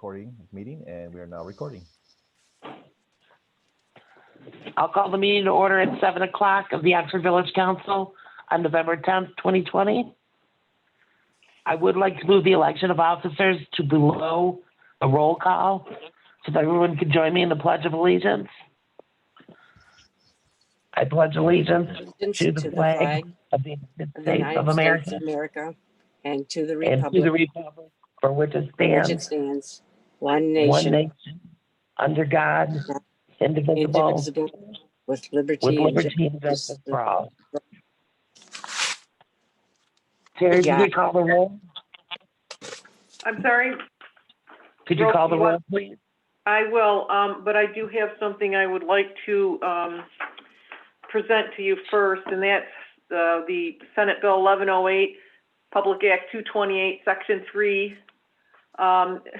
recording this meeting, and we are now recording. I'll call the meeting to order at 7 o'clock of the Oxford Village Council on November 10th, 2020. I would like to move the election of officers to below a roll call so that everyone can join me in the Pledge of Allegiance. I pledge allegiance to the flag of the United States of America and to the republic for which it stands, one nation, under God, indivisible, with liberty and justice for all. Terry, could you call the roll? I'm sorry, Could you call the roll, please? I will, but I do have something I would like to present to you first, and that's the Senate Bill 1108, Public Act 228, Section 3,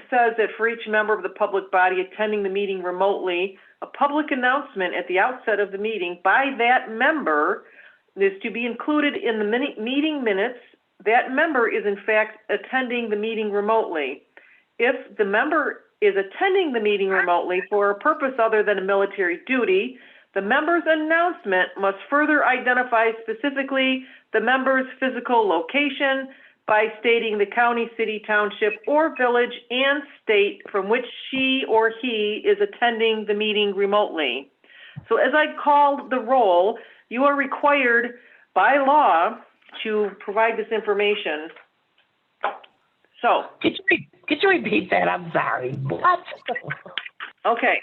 says that for each member of the public body attending the meeting remotely, a public announcement at the outset of the meeting by that member is to be included in the meeting minutes. That member is in fact attending the meeting remotely. If the member is attending the meeting remotely for a purpose other than a military duty, the member's announcement must further identify specifically the member's physical location by stating the county, city, township, or village and state from which she or he is attending the meeting remotely. So as I called the roll, you are required by law to provide this information. So. Could you repeat that? I'm sorry. What? Okay.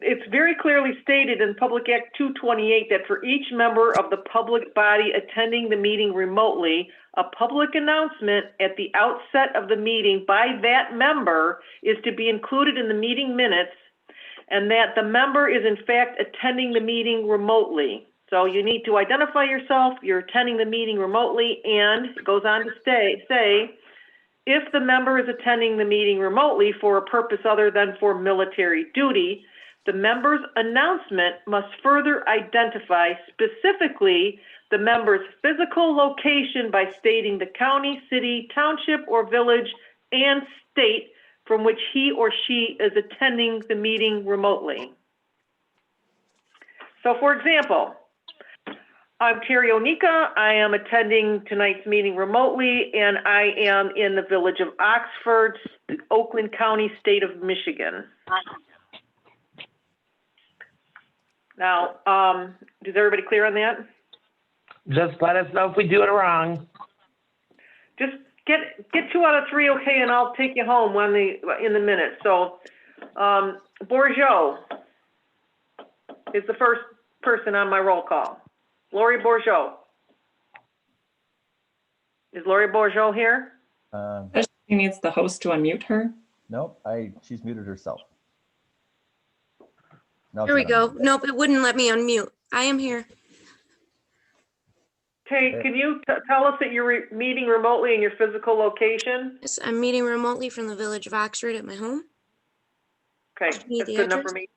It's very clearly stated in Public Act 228 that for each member of the public body attending the meeting remotely, a public announcement at the outset of the meeting by that member is to be included in the meeting minutes, and that the member is in fact attending the meeting remotely. So you need to identify yourself, you're attending the meeting remotely, and it goes on to say, if the member is attending the meeting remotely for a purpose other than for military duty, the member's announcement must further identify specifically the member's physical location by stating the county, city, township, or village and state from which he or she is attending the meeting remotely. So for example, I'm Terry Onika. I am attending tonight's meeting remotely, and I am in the village of Oxford, Oakland County, state of Michigan. Now, is everybody clear on that? Just let us know if we do it wrong. Just get 2 out of 3 okay, and I'll take you home in the minute. So, Bourgeot is the first person on my roll call. Lori Bourgeot. Is Lori Bourgeot here? She needs the host to unmute her. Nope, she's muted herself. No, There we go. Nope, it wouldn't let me unmute. I am here. Okay, can you tell us that you're meeting remotely in your physical location? Yes, I'm meeting remotely from the village of Oxford at my home. Okay, Need that's the good enough address? for me.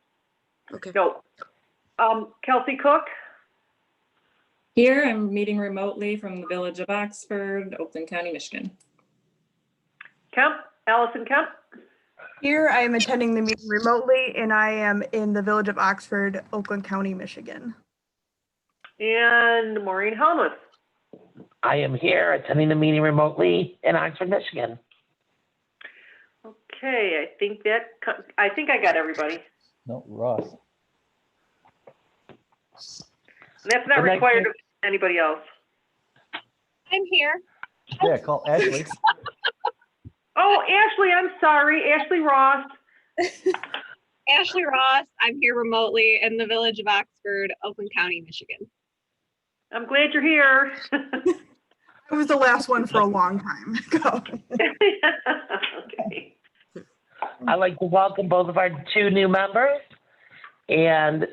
Okay. No. Kelsey Cook? Here, I'm meeting remotely from the village of Oxford, Oakland County, Michigan. Kemp? Allison Kemp? Here, I am attending the meeting remotely, and I am in the village of Oxford, Oakland County, Michigan. And Maureen Helmuth? I am here attending the meeting remotely in Oxford, Michigan. Okay, I think I got everybody. No, Ross. That's not required of anybody else. I'm here. Yeah, call Ashley. Oh, Ashley, I'm sorry. Ashley Ross. Ashley Ross. I'm here remotely in the village of Oxford, Oakland County, Michigan. I'm glad you're here. I was the last one for a long time ago. Okay. I'd like to welcome both of our 2 new members, and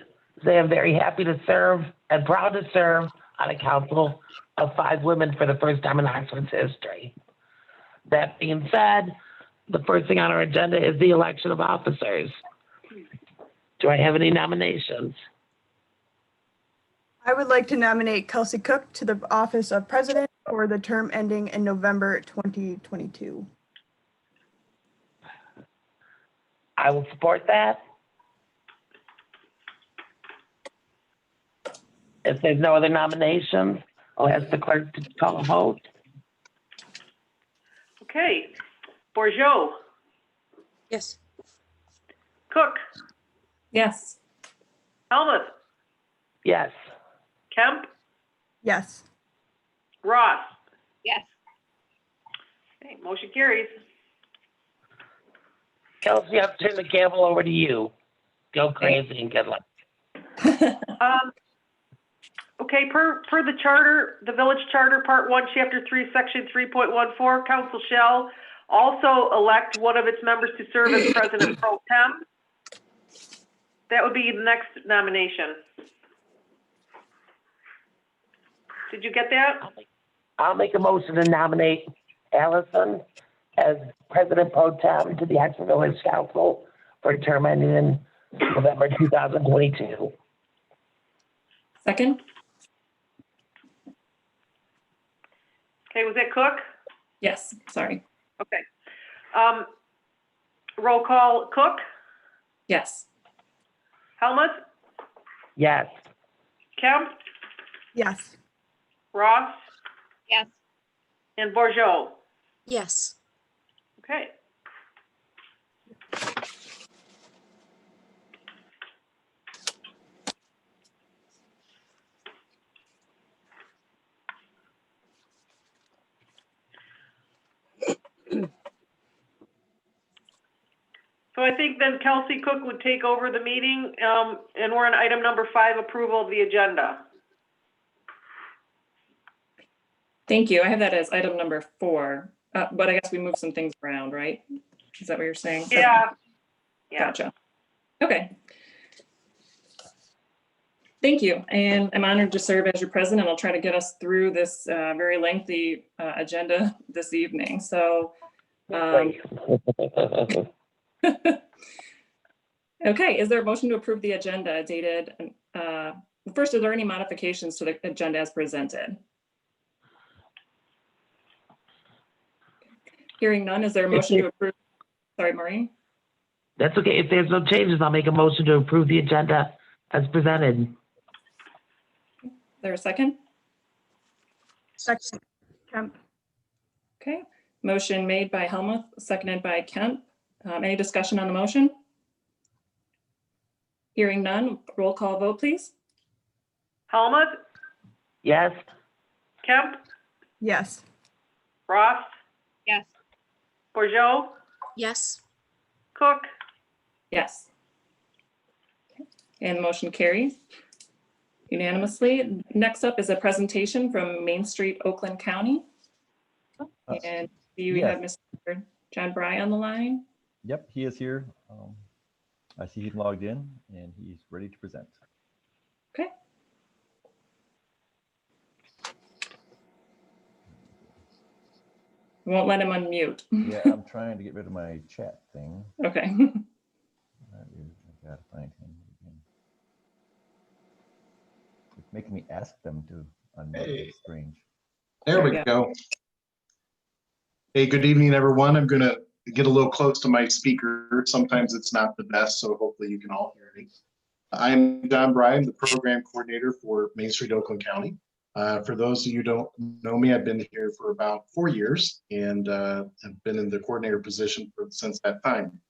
they are very happy to serve and proud to serve on a council of 5 women for the first time in Oxford's history. That being said, the first thing on our agenda is the election of officers. Do I have any nominations? I would like to nominate Kelsey Cook to the office of president for the term ending in November 2022. I will support that. If there's no other nominations, I'll ask the clerk to call a vote. Okay. Borjo, Yes. Cook, Yes. Helmuth, Yes. Kemp, Yes. Ross. Yes. Okay, motion carries. Kelsey, I'll turn the gavel over to you. Go crazy and get lucky. Okay, per the charter, the village charter, part 1, chapter 3, section 3.14, council shall also elect one of its members to serve as president pro tem. That would be the next nomination. Did you get that? I'll make a motion to nominate Allison as president pro tem to the Oxford Village Council for a term ending in November 2022. Second? Okay, was that Cook? Yes, sorry. Okay. Roll call, Cook, Yes. Helmuth, Yes. Kemp, Yes. Ross, Yes. and Borjo. Yes. Okay. So I think then Kelsey Cook would take over the meeting, and we're on item number 5, approval of the agenda. Thank you. I have that as item number 4, but I guess we moved some things around, right? Is that what you're saying? Yeah. Yeah. Gotcha. Okay. Thank you. And I'm honored to serve as your president. I'll try to get us through this very lengthy agenda this evening. So, okay, is there a motion to approve the agenda dated? First, are there any modifications to the agenda as presented? Hearing none, is there a motion to approve? Sorry, Maureen? That's okay. If there's no changes, I'll make a motion to approve the agenda as presented. Is there a second? Second. Kemp. Okay, motion made by Helmuth, seconded by Kemp. Any discussion on the motion? Hearing none, roll call vote, please. Helmuth, Yes. Kemp, Yes. Ross, Yes. Borjo, Yes. Cook. Yes. Okay, and the motion carries unanimously. Next up is a presentation from Main Street, Oakland County. And do you have Mr. John Bry on the line? Yep, he is here. I see he's logged in and he's ready to present. Okay. Won't let him unmute. Yeah, I'm trying to get rid of my chat thing. Okay. I gotta find him again. It's making me ask them to unmute. Hey. It's strange. There we Yeah. go. Hey, good evening, everyone. I'm gonna get a little close to my speaker. Sometimes it's not the best, so hopefully you can all hear me. I'm John Bryan, the program coordinator for Main Street, Oakland County. For those of you who don't know me, I've been here for about 4 years and have been in the coordinator position since that time.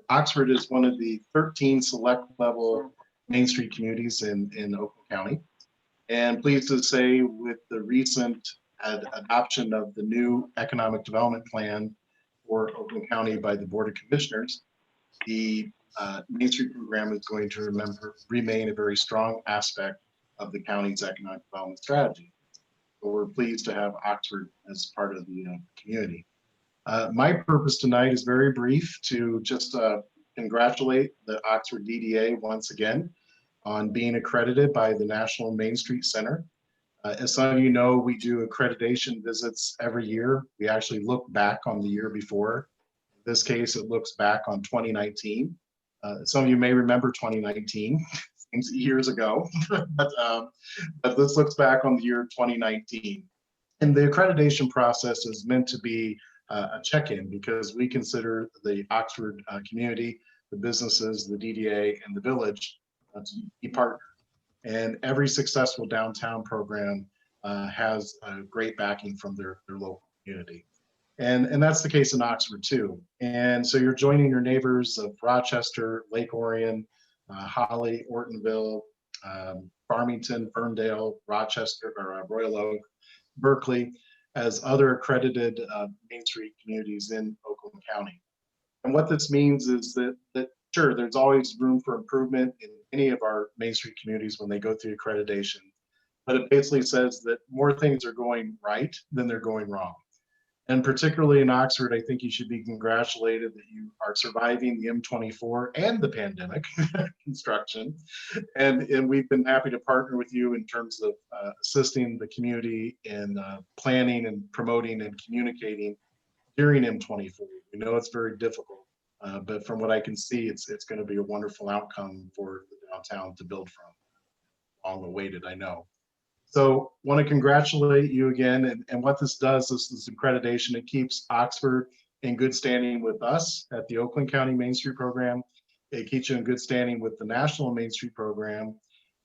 Oxford is one of the 13 select level Main Street communities in Oakland County. And pleased to say, with the recent adoption of the new economic development plan for Oakland County by the Board of Commissioners, the Main Street program is going to remain a very strong aspect of the county's economic development strategy. So we're pleased to have Oxford as part of the community. My purpose tonight is very brief, to just congratulate the Oxford DDA once again on being accredited by the National Main Street Center. As some of you know, we do accreditation visits every year. We actually look back on the year before. In this case, it looks back on 2019. Some of you may remember 2019, seems years ago, but this looks back on the year 2019. And the accreditation process is meant to be a check-in, because we consider the Oxford community, the businesses, the DDA, and the village to be partners. And every successful downtown program has a great backing from their local community. And that's the case in Oxford too. And so you're joining your neighbors of Rochester, Lake Orion, Holly, Ortonville, Farmington, Ferndale, Rochester, or Royal Oak, Berkeley, as other accredited Main Street communities in Oakland County. And what this means is that sure, there's always room for improvement in any of our Main Street communities when they go through accreditation, but it basically says that more things are going right than they're going wrong. And particularly in Oxford, I think you should be congratulated that you are surviving the M24 and the pandemic construction. And we've been happy to partner with you in terms of assisting the community in planning and promoting and communicating during M24. We know it's very difficult, but from what I can see, it's going to be a wonderful outcome for the downtown to build from. Long awaited, I know. So want to congratulate you again. And what this does is this accreditation, it keeps Oxford in good standing with us at the Oakland County Main Street Program. It keeps you in good standing with the National Main Street Program.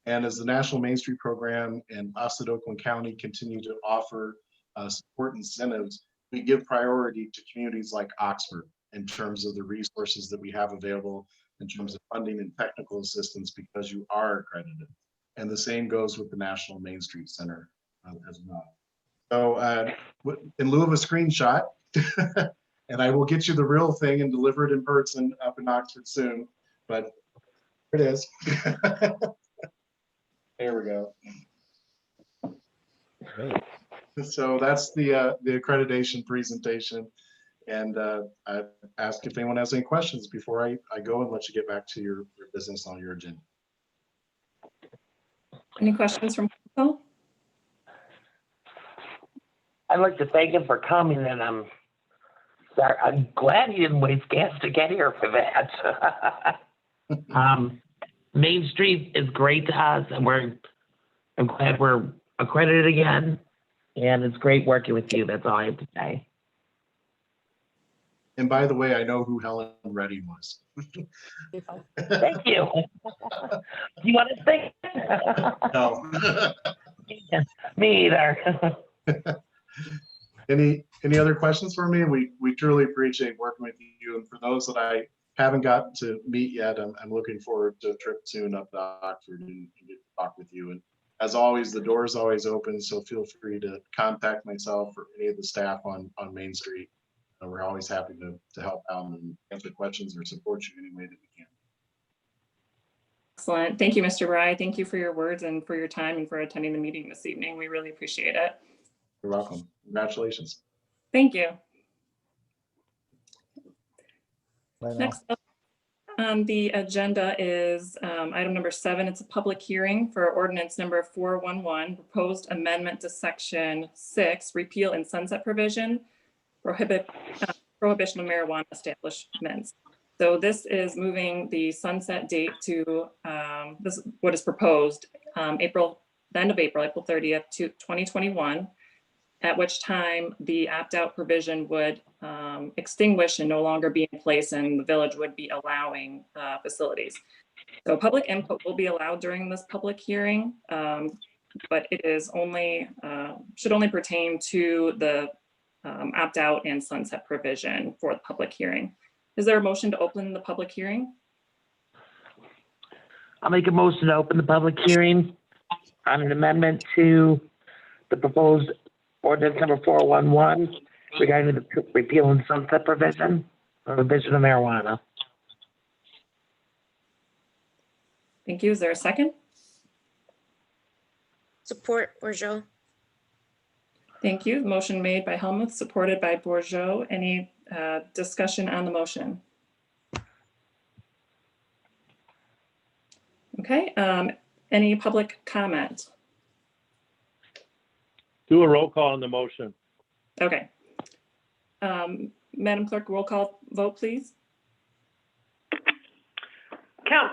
And as the National Main Street Program and us at Oakland County continue to offer support incentives, we give priority to communities like Oxford in terms of the resources that we have available in terms of funding and technical assistance, because you are accredited. And the same goes with the National Main Street Center as well. So in lieu of a screenshot, and I will get you the real thing and deliver it in person up in Oxford soon, but here it is. There we go. Great. So that's the accreditation presentation. And I ask if anyone has any questions before I go and let you get back to your business on your agenda. Any questions from council? I'd like to thank him for coming, and I'm glad he didn't waste gas to get here for that. Main Street is great to us, and I'm glad we're accredited again, and it's great working with you. That's all I have to say. And by the way, I know who Helen Redding was. Thank you. You want to think? No. Me either. Any other questions for me? We truly appreciate working with you. And for those that I haven't got to meet yet, I'm looking forward to a trip soon up to Oxford and get to talk with you. And as always, the door is always open, so feel free to contact myself or any of the staff on Main Street. We're always happy to help out and answer questions or support you any way that we can. Excellent. Thank you, Mr. Bry. Thank you for your words and for your time and for attending the meeting this evening. We really appreciate it. You're welcome. Congratulations. Thank you. Bye now. Next up on the agenda is item number 7. It's a public hearing for ordinance number 411, proposed amendment to section 6, repeal and sunset provision, prohibition of marijuana establishments. So this is moving the sunset date to this is what is proposed the end of April 30th to 2021, at which time the opt-out provision would extinguish and no longer be in place, and the village would be allowing facilities. So public input will be allowed during this public hearing, but it is only should only pertain to the opt-out and sunset provision for the public hearing. Is there a motion to open the public hearing? I'll make a motion to open the public hearing on an amendment to the proposed ordinance number 411 regarding the repeal and sunset provision of marijuana. Thank you. Is there a second? Support Bourgeot. Thank you. Motion made by Helmuth, supported by Bourgeot. Any discussion on the motion? Okay. Any public comment? Do a roll call on the motion. Okay. Madam Clerk, roll call vote, please. Kemp,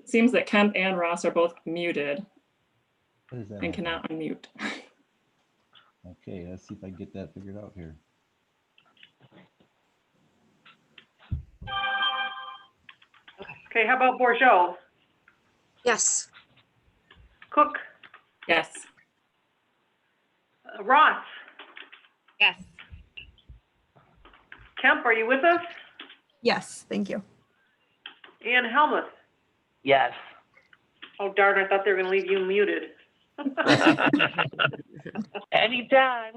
Seems that Kemp and Ross are both muted What is that? and cannot unmute. Okay, let's see if I can get that figured out here. Okay, how about Borjo? Yes. Cook? Yes. Ross? Yes. Kemp, are you with us? Yes, thank you. And Helmuth? Yes. Oh darn, I thought they were gonna leave you muted. Anytime.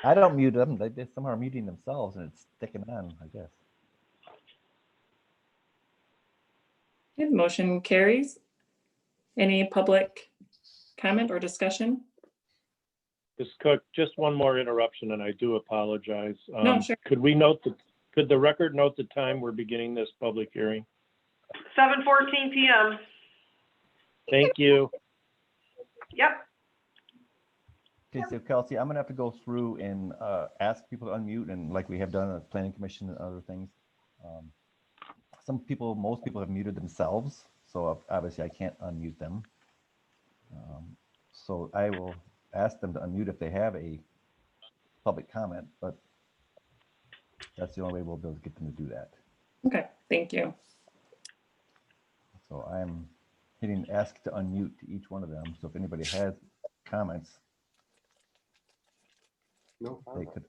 I don't mute them. They somehow are muting themselves and it's sticking on, I guess. Okay, motion carries. Any public comment or discussion? Ms. Cook, just one more interruption, and I do apologize. No, sure. Could the record note the time we're beginning this public hearing? 7:14 PM. Thank you. Yep. Okay, so Kelsey, I'm gonna have to go through and ask people to unmute, and like we have done at Planning Commission and other things. Most people have muted themselves, so obviously I can't unmute them. So I will ask them to unmute if they have a public comment, but that's the only way we'll be able to get them to do that. Okay, thank you. So I'm hitting ask to unmute to each one of them. So if anybody has comments, they could.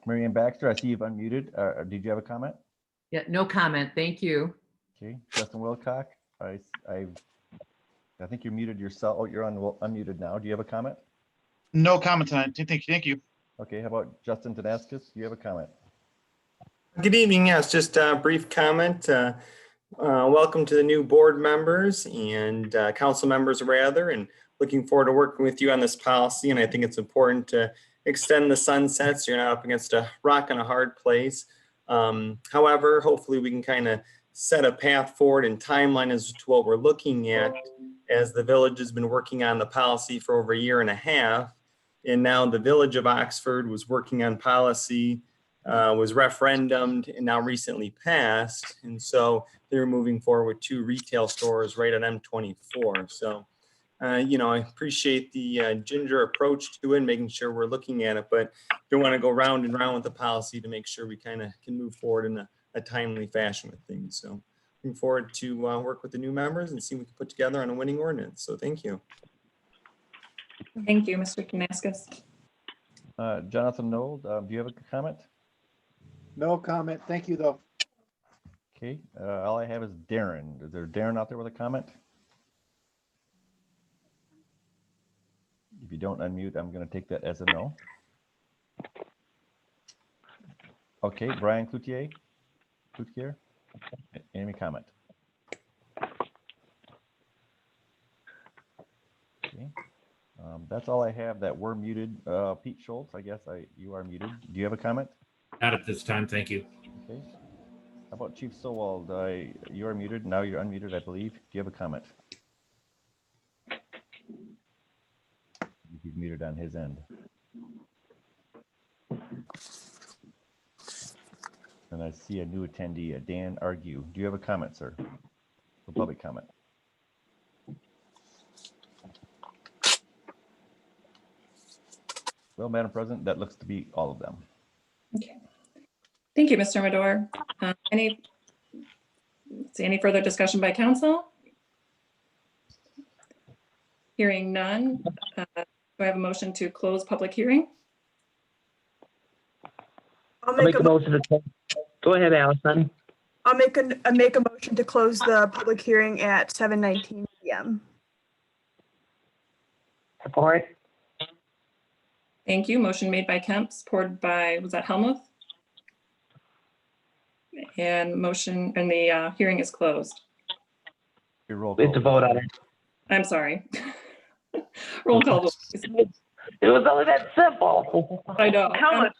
Mary Ann Baxter, I see you've unmuted. Did you have a comment? Yeah, no comment. Thank you. Okay, Justin Wilcock, I think you're muted yourself. Oh, you're unmuted now. Do you have a comment? No comment tonight. Thank you. Okay, how about Justin Tadaskus? Do you have a comment? Good evening. Yes, just a brief comment. Welcome to the new board members and council members rather, and looking forward to working with you on this policy. And I think it's important to extend the sunset so you're not up against a rock and a hard place. However, hopefully we can kind of set a path forward and timeline as to what we're looking at, as the village has been working on the policy for over a year and a half. And now the Village of Oxford was working on policy, was referendumed and now recently passed. And so they're moving forward with 2 retail stores right on M24. So, I appreciate the ginger approach to it, making sure we're looking at it, but don't want to go round and round with the policy to make sure we kind of can move forward in a timely fashion with things. So looking forward to work with the new members and see what we can put together on a winning ordinance. So thank you. Thank you, Mr. Kanaskas. Jonathan Noel, do you have a comment? No comment. Thank you, though. Okay, all I have is Darren. Is there Darren out there with a comment? If you don't unmute, I'm going to take that as a no. Okay, Brian Cloutier, any comment? Okay, that's all I have that were muted. Pete Schultz, I guess you are muted. Do you have a comment? Not at this time, thank you. Okay. How about Chief Sowald? You are muted. Now you're unmuted, I believe. Do you have a comment? He's muted on his end. And I see a new attendee, Dan Argue. Do you have a comment, sir? For public comment. Well, Madam President, that looks to be all of them. Okay. Thank you, Mr. Madore. Any further discussion by council? Hearing none. Do I have a motion to close public hearing? I'll Make a motion to close. Go ahead, Allison. I'll make a motion to close the public hearing at 7:19 PM. Support. Thank you. Motion made by Kemp, supported by, was that Helmuth? And the hearing is closed. Your roll We have to call. vote on it. I'm sorry. Roll call vote, please. It was only that simple. I know. Helmuth?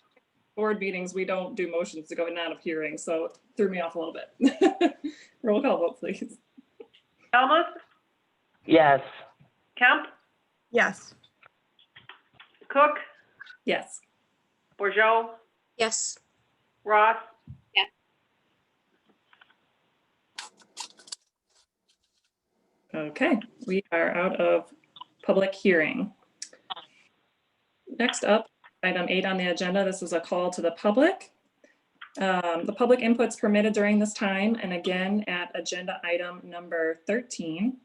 Board meetings, we don't do motions to go in and out of hearing, so it threw me off a little bit. Roll call vote, please. Helmuth? Yes. Kemp? Yes. Cook? Yes. Borjo? Yes. Ross? Okay, we are out of public hearing. Next up, item 8 on the agenda. This is a call to the public. The public input's permitted during this time, and again, at agenda item number 13,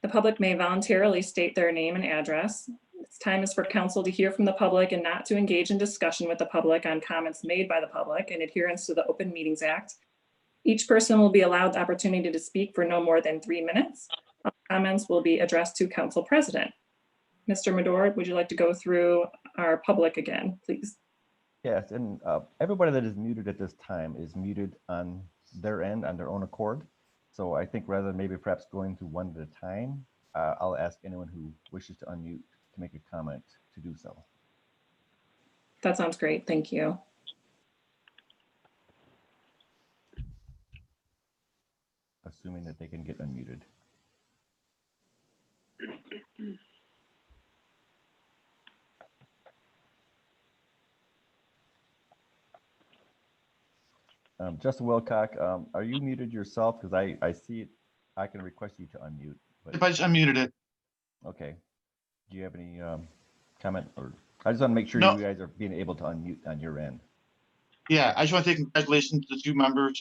the public may voluntarily state their name and address. This time is for council to hear from the public and not to engage in discussion with the public on comments made by the public in adherence to the Open Meetings Act. Each person will be allowed the opportunity to speak for no more than 3 minutes. All comments will be addressed to Council President. Mr. Madore, would you like to go through our public again, please? Yes, and everybody that is muted at this time is muted on their end, on their own accord. So I think rather than maybe perhaps going through one at a time, I'll ask anyone who wishes to unmute to make a comment to do so. That sounds great. Thank you. Assuming that they can get unmuted. Justin Wilcock, are you muted yourself? Because I see it, I can request you to unmute. But If I just unmuted it. okay. Do you have any comment, or I just want to make sure No. you guys are being able to unmute on your end. Yeah, I just want to say congratulations to the 2 members.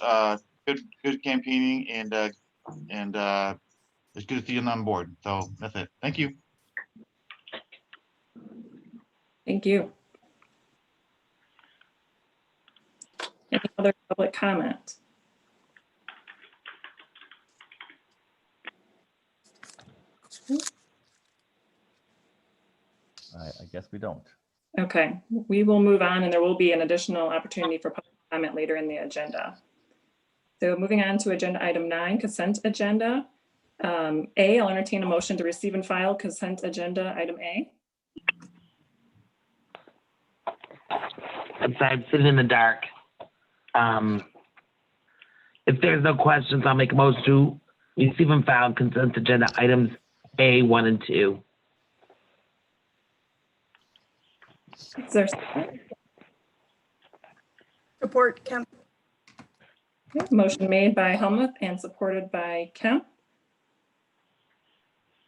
Good campaigning, and it's good to see you on board. So that's it. Thank you. Thank you. Any other public comment? I guess we don't. Okay, we will move on, and there will be an additional opportunity for public comment later in the agenda. So moving on to agenda item 9, consent agenda. A, I'll entertain a motion to receive and file consent agenda item A. I'm sorry, I'm sitting in the dark. If there's no questions, I'll make a motion to receive and file consent agenda items A, 1, and 2. Is there Support, Kemp. motion made by Helmuth and supported by Kemp?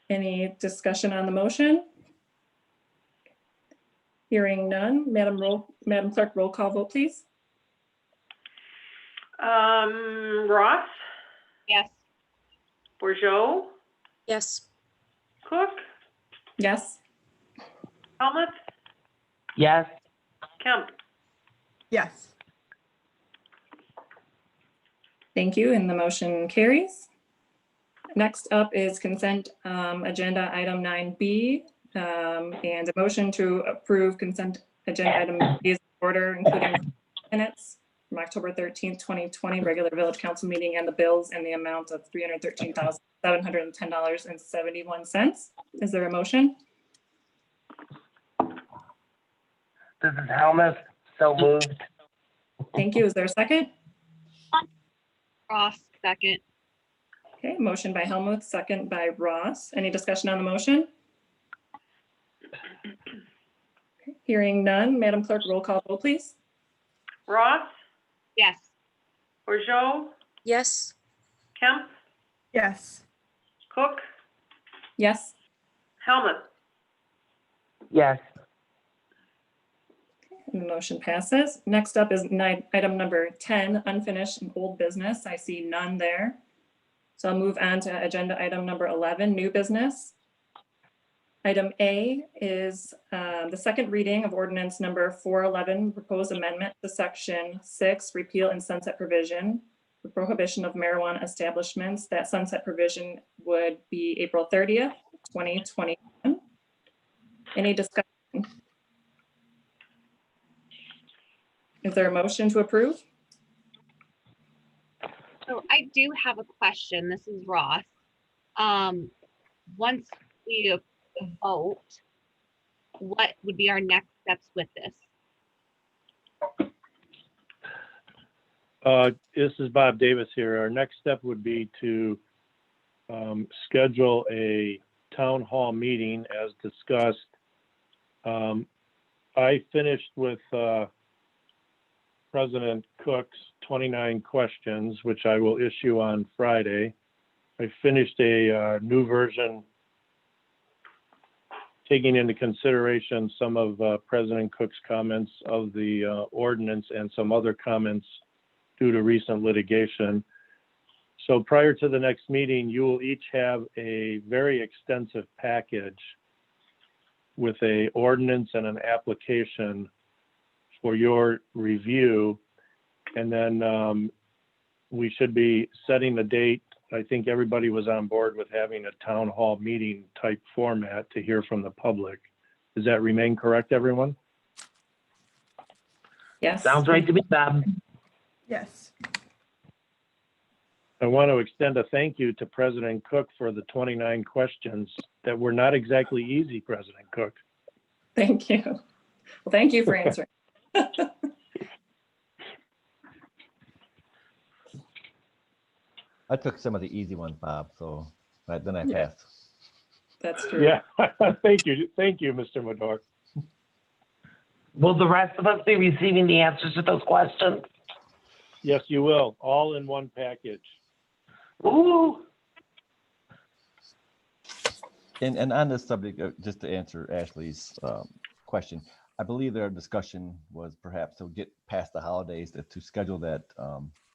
Any discussion on the motion? Hearing none, Madam Clerk, roll call vote, please. Ross, Yes. Bourgeot, Yes. Cook, Yes. Helmut, Yes, Kemp. Yes. Thank you, and the motion carries. Next up is consent agenda item 9B, and a motion to approve consent agenda item B is in order, including minutes from October 13th, 2020, regular village council meeting, and the bills in the amount of $313,710.71. Is there a motion? this is Helmuth, so moved. Thank you. Is there a second? Ross, second. Okay, motion by Helmuth, second by Ross. Any discussion on the motion? Okay, hearing none, Madam Clerk, roll call vote, please. Ross, Yes. Bourgeot, Yes. Kemp, Yes. Cook, Yes. Helmut. Yes, And the motion passes. Next up is item number 10, unfinished and old business. I see none there. So I'll move on to agenda item number 11, new business. Item A is the second reading of ordinance number 411, proposed amendment to section 6, repeal and sunset provision, the prohibition of marijuana establishments. That sunset provision would be April 30th, 2021. Any discussion? Is there a motion to approve? So I do have a question. This is Ross. Once we vote, what would be our next steps with this? This is Bob Davis here. Our next step would be to schedule a town hall meeting as discussed. I finished with President Cook's 29 questions, which I will issue on Friday, I finished a new version, taking into consideration some of President Cook's comments of the ordinance and some other comments due to recent litigation. So prior to the next meeting, you will each have a very extensive package with a ordinance and an application for your review. And then we should be setting the date. I think everybody was on board with having a town hall meeting type format to hear from the public. Does that remain correct, everyone? Yes. Sounds right to me, Bob. Yes. I want to extend a thank you to President Cook for the 29 questions that were not exactly easy, President Cook. Thank you. Well, thank you for answering. I took some of the easy ones, Bob, so then I Yeah. passed. That's true. Yeah, thank you, Mr. Madore. Will the rest of us be receiving the answers to those questions? Yes, you will, all in one package. Ooh. And on this subject, just to answer Ashley's question, I believe their discussion was perhaps to get past the holidays to schedule that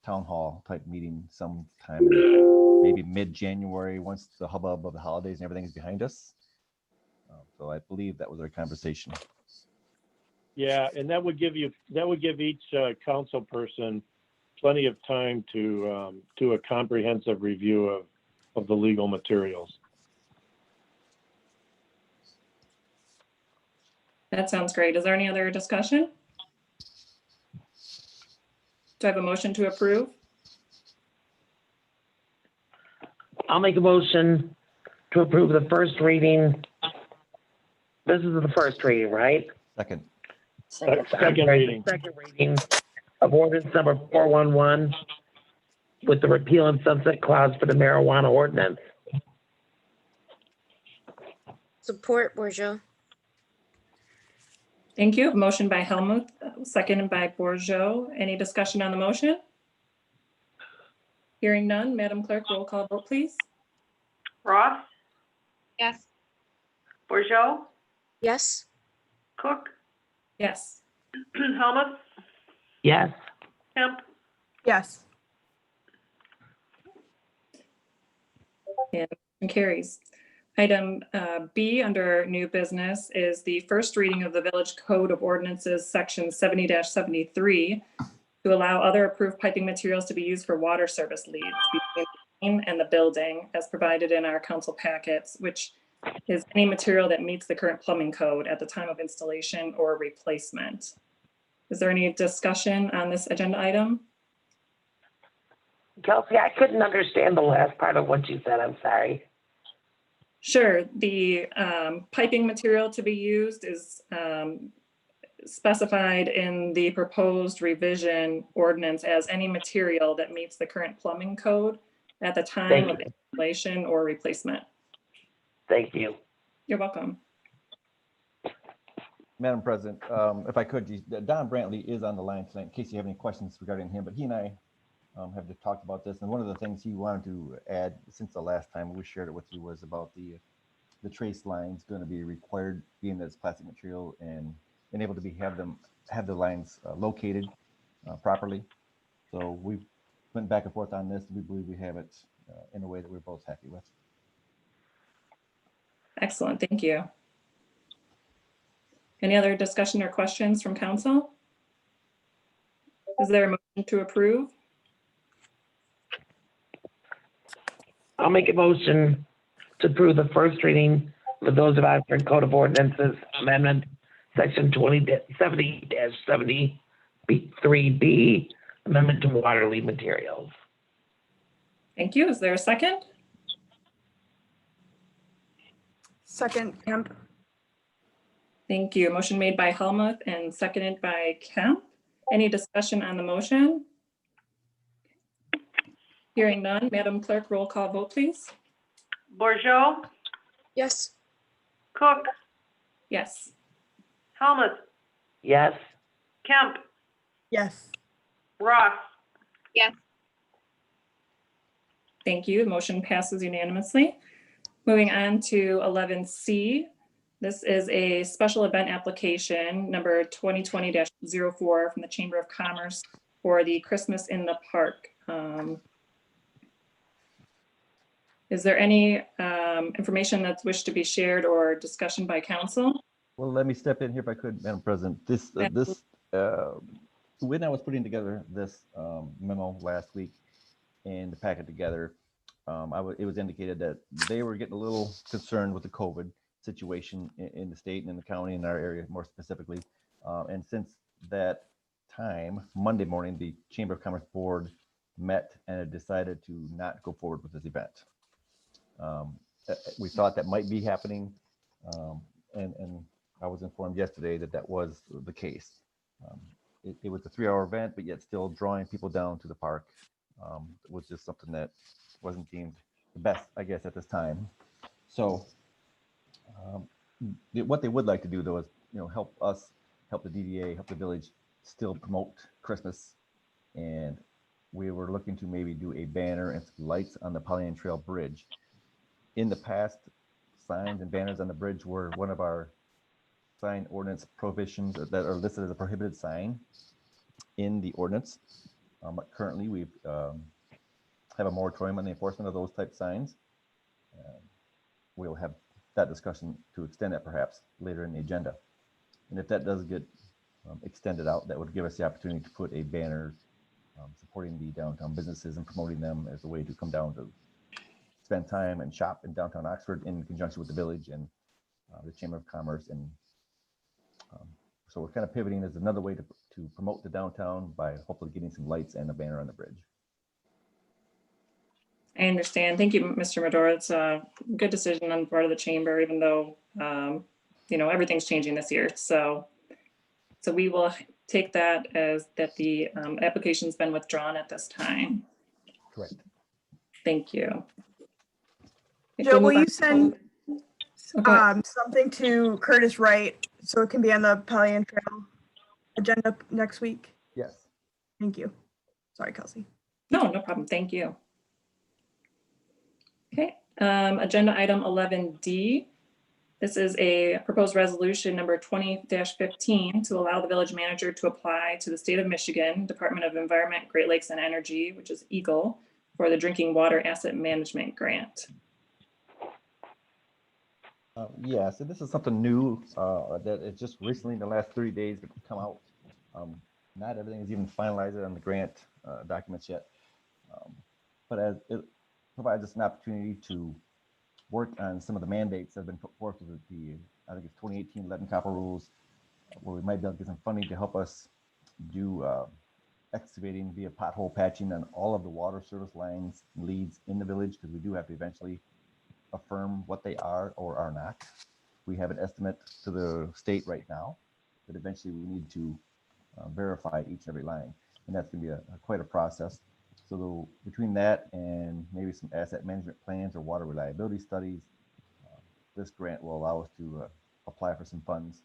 town hall type meeting sometime in maybe mid-January, once the hubbub of the holidays and everything is behind us. So I believe that was our conversation. Yeah, and that would give each council person plenty of time to do a comprehensive review of the legal materials. That sounds great. Is there any other discussion? Do I have a motion to approve? I'll make a motion to approve the first reading. This is the first reading, right? Second. Second reading. Second reading of ordinance number 411 with the repeal and sunset clause for the marijuana ordinance. Support Bourgeois. Thank you. Motion by Helmuth, seconded by Bourgeois. Any discussion on the motion? Hearing none, Madam Clerk, roll call vote, please. Ross, Yes. Bordeaux, Yes. Cook, Yes. Helmut, Yes. Kemp, Yes. And motion carries. Item B under new business is the first reading of the Village Code of Ordinances, Section 70-73, to allow other approved piping materials to be used for water service leads between the main and the building, as provided in our council packets, which is any material that meets the current plumbing code at the time of installation or replacement. Is there any discussion on this agenda item? Kelsey, I couldn't understand the last part of what you said. I'm sorry. Sure. The piping material to be used is specified in the proposed revision ordinance as any material that meets the current plumbing code at the time of installation or replacement. Thank you. You're welcome. Madam President, if I could, Don Brantley is on the line tonight in case you have any questions regarding him, but he and I have just talked about this, and one of the things he wanted to add since the last time we shared it with you was about the trace lines going to be required, being that it's plastic material, and able to have the lines located properly. So we went back and forth on this. We believe we have it in a way that we're both happy with. Excellent. Thank you. Any other discussion or questions from council? Is there a motion to approve? I'll make a motion to approve the first reading of the Village of Oxford Code of Ordinances Amendment, Section 2070-73B, Amendment to water lead materials. Thank you. Is there a second? Second, Kemp. Thank you. Motion made by Helmuth and seconded by Kemp. Any discussion on the motion? Hearing none, Madam Clerk, roll call vote, please. Bordeaux, Yes. Cook, Yes. Helmut, Yes. Kemp, Yes. Ross, Yes. Thank you. The motion passes unanimously. Moving on to 11C. This is a special event application number 2020-04 from the Chamber of Commerce for the Christmas in the Park. Is there any information that's wished to be shared or discussion by council? Well, let me step in here if I could, Madam President. When I was putting together this memo last week and the packet together, it was indicated that they were getting a little concerned with the COVID situation in the state and in the county, in our area more specifically. And since that time, Monday morning, the Chamber of Commerce Board met and had decided to not go forward with this event. We thought that might be happening, and I was informed yesterday that that was the case. It was a 3-hour event, but yet still drawing people down to the park was just something that wasn't deemed the best, I guess, at this time. So what they would like to do, though, is help us, help the DDA, help the village still promote Christmas. And we were looking to maybe do a banner and some lights on the Pollyant Trail Bridge. In the past, signs and banners on the bridge were one of our sign ordinance prohibitions that are listed as a prohibited sign in the ordinance. But currently, we have a moratorium on the enforcement of those type signs. We'll have that discussion to extend that perhaps later in the agenda. And if that does get extended out, that would give us the opportunity to put a banner supporting the downtown businesses and promoting them as a way to come down to spend time and shop in downtown Oxford in conjunction with the village and the Chamber of Commerce. And so we're kind of pivoting as another way to promote the downtown by hopefully getting some lights and a banner on the bridge. I understand. Thank you, Mr. Madore. It's a good decision on the part of the chamber, even though, everything's changing this year. So we will take that as that the application's been withdrawn at this time. Correct. Thank you. Joe, will you send Okay. something to Curtis Wright so it can be on the Pollyant Trail agenda next week? Yes. Thank you. Sorry, Kelsey. No problem. Thank you. Okay, agenda item 11D. This is a proposed resolution number 20-15 to allow the village manager to apply to the state of Michigan Department of Environment, Great Lakes and Energy, which is EGLE, for the Drinking Water Asset Management Grant. Yes, and this is something new that is just recently in the last 30 days come out. Not everything is even finalized on the grant documents yet, but as it provides us an opportunity to work on some of the mandates that have been put forth with the, I think it's 2018 lead and copper rules, where we might be able to get some funding to help us do excavating via pothole patching on all of the water service lines leads in the village, because we do have to eventually affirm what they are or are not. We have an estimate to the state right now, but eventually we need to verify each and every line, and that's going to be quite a process. So between that and maybe some asset management plans or water reliability studies, this grant will allow us to apply for some funds.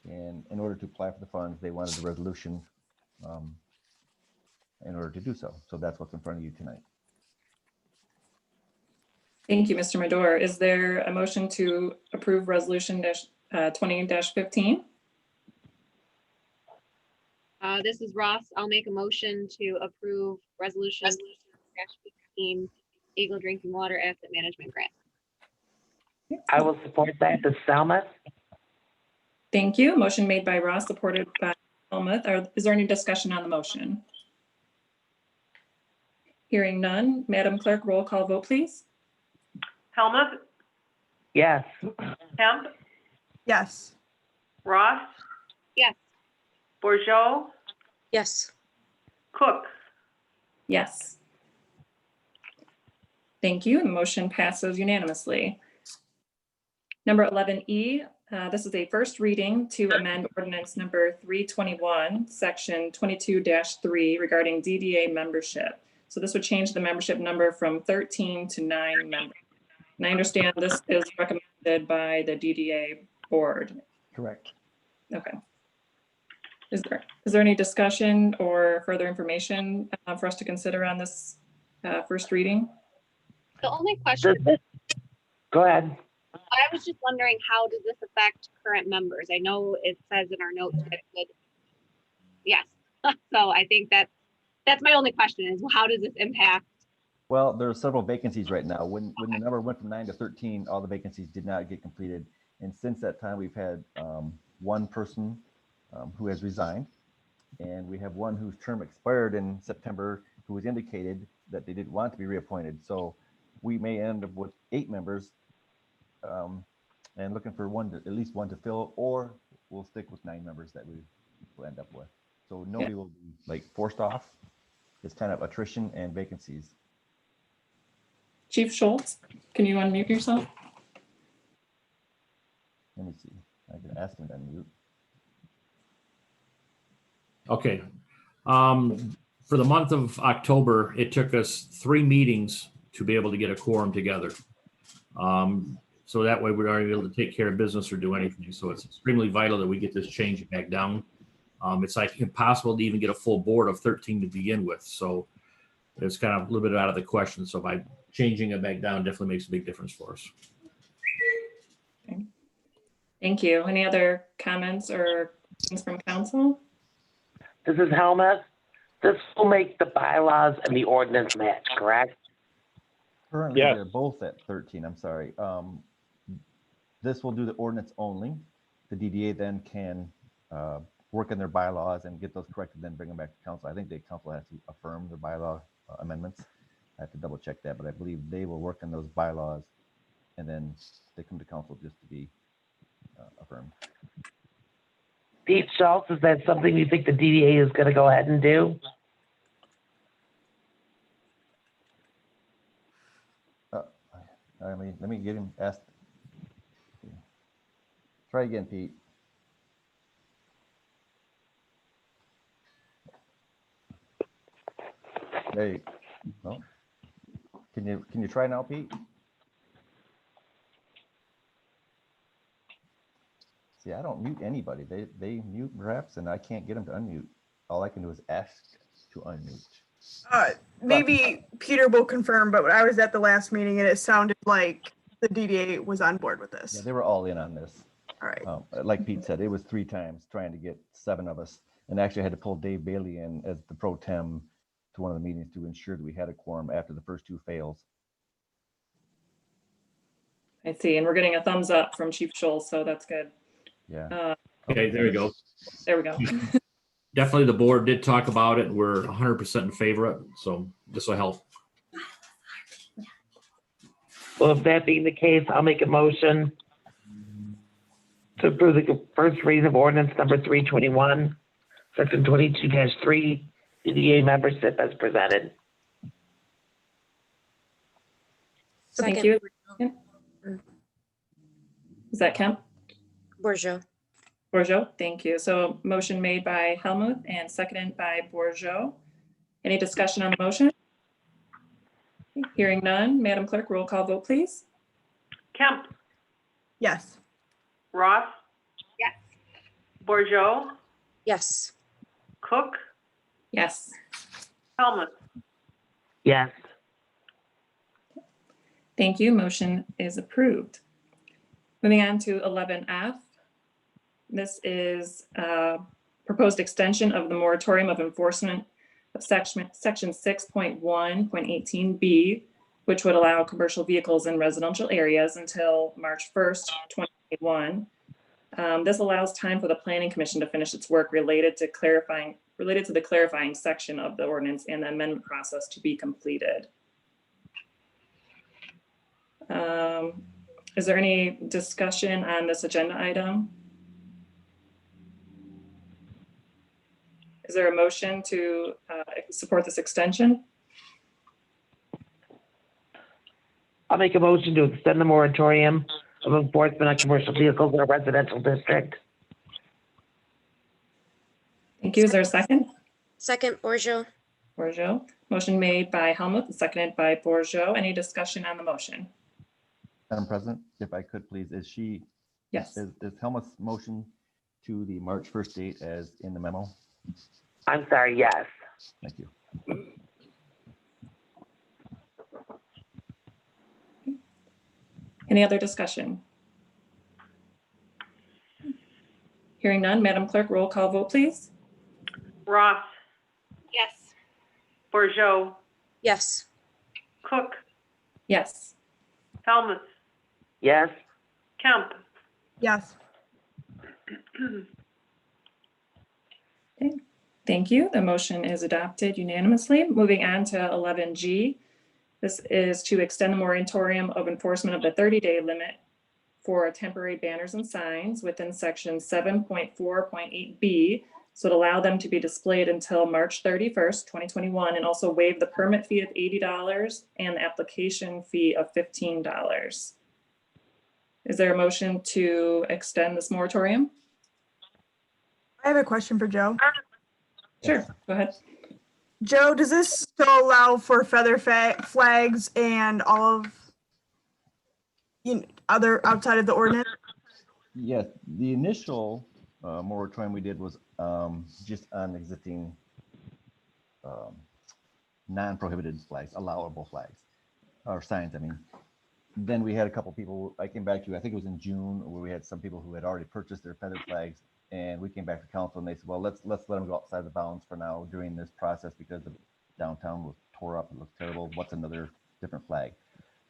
And in order to apply for the funds, they wanted the resolution in order to do so. So that's what's in front of you tonight. Thank you, Mr. Madore. Is there a motion to approve resolution 20-15? This is Ross. I'll make a motion to approve resolution 15 Eagle Drinking Water Asset Management Grant. I will support that. This is Selma. Thank you. Motion made by Ross, supported by Helmuth. Is there any discussion on the motion? Hearing none. Madam Clerk, roll call vote, please. Helmuth, Yes. Kemp, Yes. Ross, Yes. Bourgeot, Yes. Cook. Yes. Thank you. The motion passes unanimously. Number 11E, this is a first reading to amend ordinance number 321, section 22-3 regarding DDA membership. So this would change the membership number from 13 to 9 members. And I understand this is recommended by the DDA board. Correct. Okay. Is there any discussion or further information for us to consider on this first reading? The only question, Go ahead. I was just wondering, how does this affect current members? I know it says in our notes that it could. Yes, so I think that's my only question is, how does this impact? Well, there are several vacancies right now. When the number went from 9 to 13, all the vacancies did not get completed. And since that time, we've had one person who has resigned. And we have one whose term expired in September, who has indicated that they didn't want to be reappointed. So we may end up with 8 members and looking for at least one to fill, or we'll stick with 9 members that we will end up with. So nobody will be like forced off. It's kind of attrition and vacancies. Chief Schultz, can you unmute yourself? Let me see. I can ask him to unmute. Okay. For the month of October, it took us 3 meetings to be able to get a quorum together. So that way we aren't able to take care of business or do anything. So it's extremely vital that we get this change back down. It's like impossible to even get a full board of 13 to begin with. So it's kind of a little bit out of the question. So by changing it back down definitely makes a big difference for us. Okay. Thank you. Any other comments or things from council? This is Helmut. This will make the bylaws and the ordinance match, correct? Currently, Yes. they're both at 13. I'm sorry. This will do the ordinance only. The DDA then can work in their bylaws and get those corrected, then bring them back to council. I think the council has to affirm their bylaw amendments. I have to double check that, but I believe they will work on those bylaws and then they come to council just to be affirmed. Pete Schultz, is that something you think the DDA is going to go ahead and do? Let me get him asked. Try again, Pete. There you go. Can you try now, Pete? See, I don't mute anybody. They mute perhaps, and I can't get them to unmute. All I can do is ask to unmute. Maybe Peter will confirm, but I was at the last meeting and it sounded like the DDA was on board with Yeah, this. they were all in on this. All right. Like Pete said, it was 3 times trying to get 7 of us, and actually had to pull Dave Bailey in as the pro tem to one of the meetings to ensure that we had a quorum after the first 2 fails. I see, and we're getting a thumbs up from Chief Schultz, so that's good. Yeah. Okay, there we go. There we go. Definitely the board did talk about it. We're 100% in favor of it. So this will help. Well, if that being the case, I'll make a motion to approve the first reading of ordinance number 321, section 22-3, DDA membership as presented. Thank Second. you. Is that Kemp? Borjo. Borjo, thank you. So motion made by Helmuth and seconded by Borjo. Any discussion on the motion? Hearing none, Madam Clerk, roll call vote, please. Kemp, Yes. Ross, Yes. Borjo, Yes. Cook, Yes. Helmut. Yes. Thank you. Motion is approved. Moving on to 11F. This is a proposed extension of the moratorium of enforcement of section 6.1.18B, which would allow commercial vehicles in residential areas until March 1st, 2021. This allows time for the Planning Commission to finish its work related to the clarifying section of the ordinance and the amendment process to be completed. Is there any discussion on this agenda item? Is there a motion to support this extension? I'll make a motion to extend the moratorium of enforcement on commercial vehicles in a residential district. Thank you. Is there a second? Second, Borjo. Borjo. Motion made by Helmut, seconded by Borjo. Any discussion on the motion? Madam President, if I could please, Yes. is Helmut's motion to the March 1st date as in the memo? I'm sorry, yes. Thank you. Any other discussion? Hearing none, Madam Clerk, roll call vote, please. Ross, Yes. Borjo, Yes. Cook, Yes. Helmut, Yes. Kemp. Yes. Thank you. The motion is adopted unanimously. Moving on to 11G. This is to extend the moratorium of enforcement of the 30-day limit for temporary banners and signs within section 7.4.8B. So to allow them to be displayed until March 31st, 2021, and also waive the permit fee of $80 and the application fee of $15. Is there a motion to extend this moratorium? I have a question for Joe. Sure, go ahead. Joe, does this still allow for feather flags and all of other outside of the ordinance? Yes, the initial moratorium we did was just on existing non-prohibited flags, allowable flags, or signs, I mean. Then we had a couple people, I came back to, I think it was in June, where we had some people who had already purchased their feathered flags, and we came back to council and they said, well, let's let them go outside the bounds for now during this process because the downtown was tore up, it looked terrible. What's another different flag?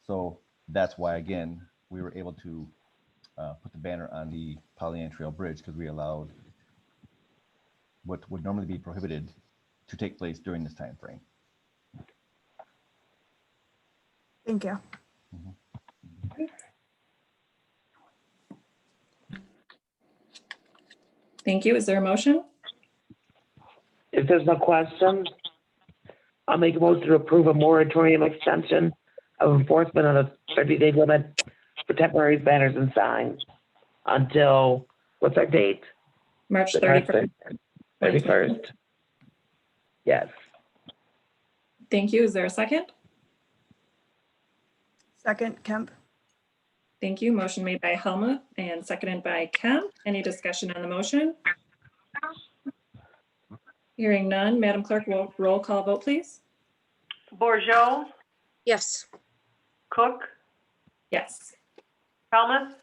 So that's why, again, we were able to put the banner on the Pollyant Trail Bridge because we allowed what would normally be prohibited to take place during this time frame. Thank you. Thank you. Is there a motion? If there's no question, I'll make a motion to approve a moratorium extension of enforcement of the 30-day limit for temporary banners and signs until, what's our date? March 31st. 31st. Yes. Thank you. Is there a second? Second, Kemp. Thank you. Motion made by Helmut and seconded by Kemp. Any discussion on the motion? Hearing none, Madam Clerk, roll call vote, please. Borjo, Yes. Cook, Yes. Helmut,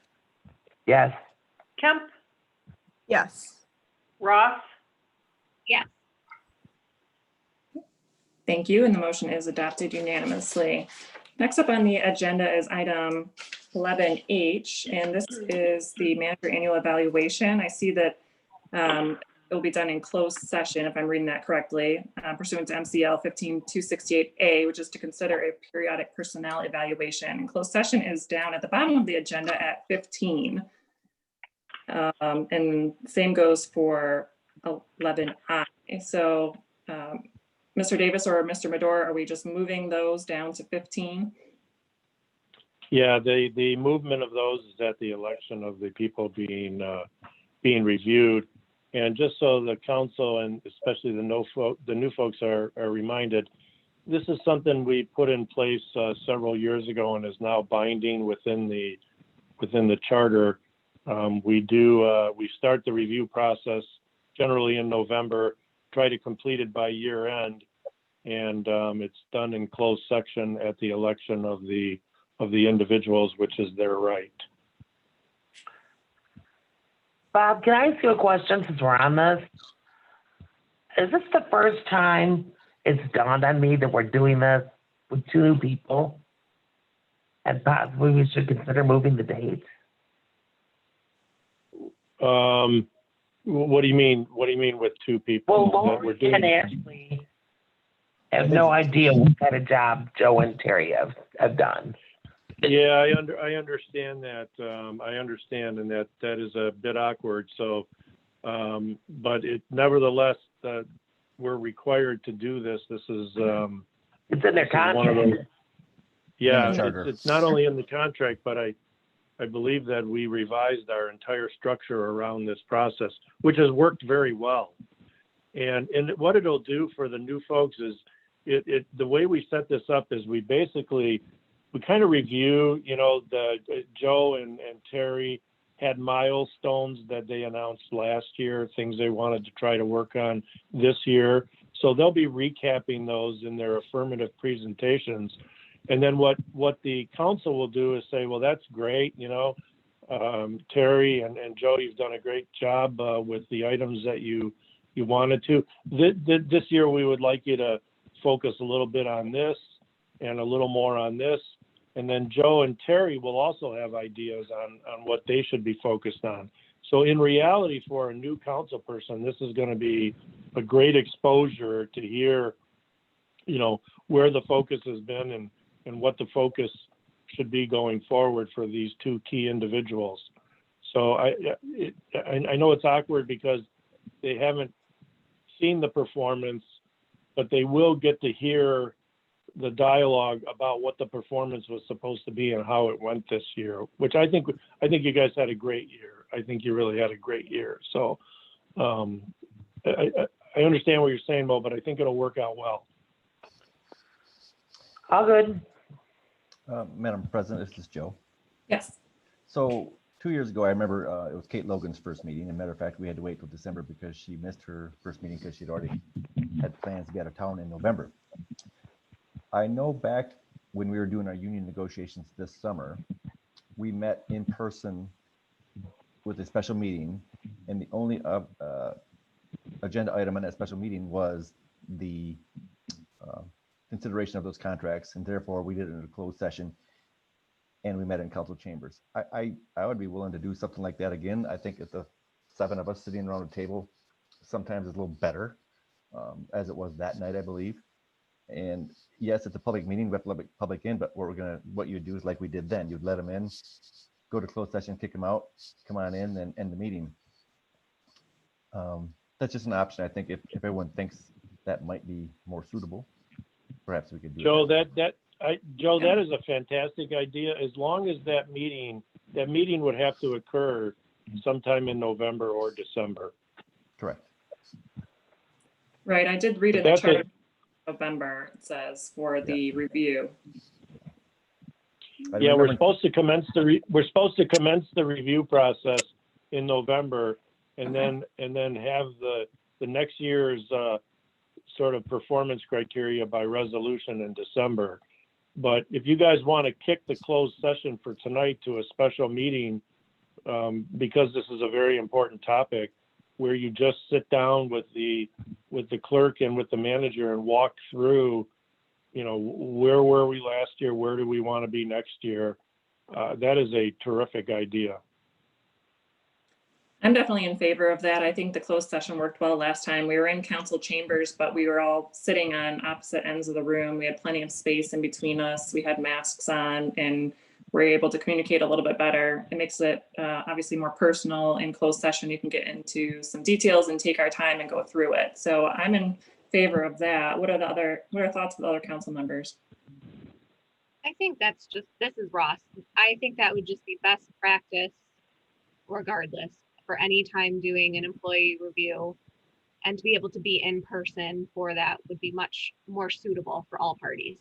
Yes. Kemp, Yes. Ross, Yes. Thank you, and the motion is adopted unanimously. Next up on the agenda is item 11H, and this is the manager annual evaluation. I see that it will be done in closed session, if I'm reading that correctly, pursuant to MCL 15268A, which is to consider a periodic personnel evaluation. And closed session is down at the bottom of the agenda at 15. And same goes for 11I. So Mr. Davis or Mr. Medor, are we just moving those down to 15? Yeah, the movement of those is at the election of the people being reviewed. And just so the council and especially the new folks are reminded, this is something we put in place several years ago and is now binding within the charter. We start the review process generally in November, try to complete it by year end, and it's done in closed section at the election of the individuals, which is their right. Bob, can I ask you a question since we're on this? Is this the first time it's dawned on me that we're doing this with two new people? And possibly we should consider moving the date? What do you mean? What do you mean with two people? Well, that we're doing? and Ashley have no idea what kind of job Joe and Terry have done. Yeah, I understand that. I understand, and that is a bit awkward. So, but it nevertheless, we're required to do this. This is it's in their contract. One of those, yeah, charter. it's not only in the contract, but I believe that we revised our entire structure around this process, which has worked very well. And what it'll do for the new folks is the way we set this up is we kind of review, Joe and Terry had milestones that they announced last year, things they wanted to try to work on this year. So they'll be recapping those in their affirmative presentations. And then what the council will do is say, well, that's great, Terry and Joe, you've done a great job with the items that you wanted to. This year, we would like you to focus a little bit on this and a little more on this. And then Joe and Terry will also have ideas on what they should be focused on. So in reality, for a new council person, this is going to be a great exposure to hear, where the focus has been and what the focus should be going forward for these two key individuals. So I know it's awkward because they haven't seen the performance, but they will get to hear the dialogue about what the performance was supposed to be and how it went this year, which I think you guys had a great year. I think you really had a great year. So I understand what you're saying, Mo, but I think it'll work out well. All good. Madam President, this is Joe. Yes. So 2 years ago, I remember it was Kate Logan's first meeting. As a matter of fact, we had to wait till December because she missed her first meeting because she'd already had plans to get out of town in November. I know back when we were doing our union negotiations this summer, we met in person with a special meeting, and the only agenda item on that special meeting was the consideration of those contracts, and therefore we did it in a closed session, and we met in council chambers. I would be willing to do something like that again. I think if the 7 of us sitting around a table sometimes is a little better, as it was that night, I believe. And yes, it's a public meeting, we have to let public in, but what you do is like we did then, you'd let them in, go to closed session, kick them out, come on in, and end the meeting. That's just an option. I think if everyone thinks that might be more suitable, perhaps we could do Joe, that. That is a fantastic idea. As long as that meeting would have to occur sometime in November or December. Correct. Right, I did read in the That's chart, November, it says, for the review. Yeah, we're supposed to commence the review process in November, and then have the next year's sort of performance criteria by resolution in December. But if you guys want to kick the closed session for tonight to a special meeting, because this is a very important topic, where you just sit down with the clerk and with the manager and walk through, where were we last year? Where do we want to be next year? That is a terrific idea. I'm definitely in favor of that. I think the closed session worked well last time. We were in council chambers, but we were all sitting on opposite ends of the room. We had plenty of space in between us. We had masks on and we're able to communicate a little bit better. It makes it obviously more personal. In closed session, you can get into some details and take our time and go through it. So I'm in favor of that. What are thoughts of the other council members? I think this is Ross. I think that would just be best practice regardless for any time doing an employee review, and to be able to be in person for that would be much more suitable for all parties.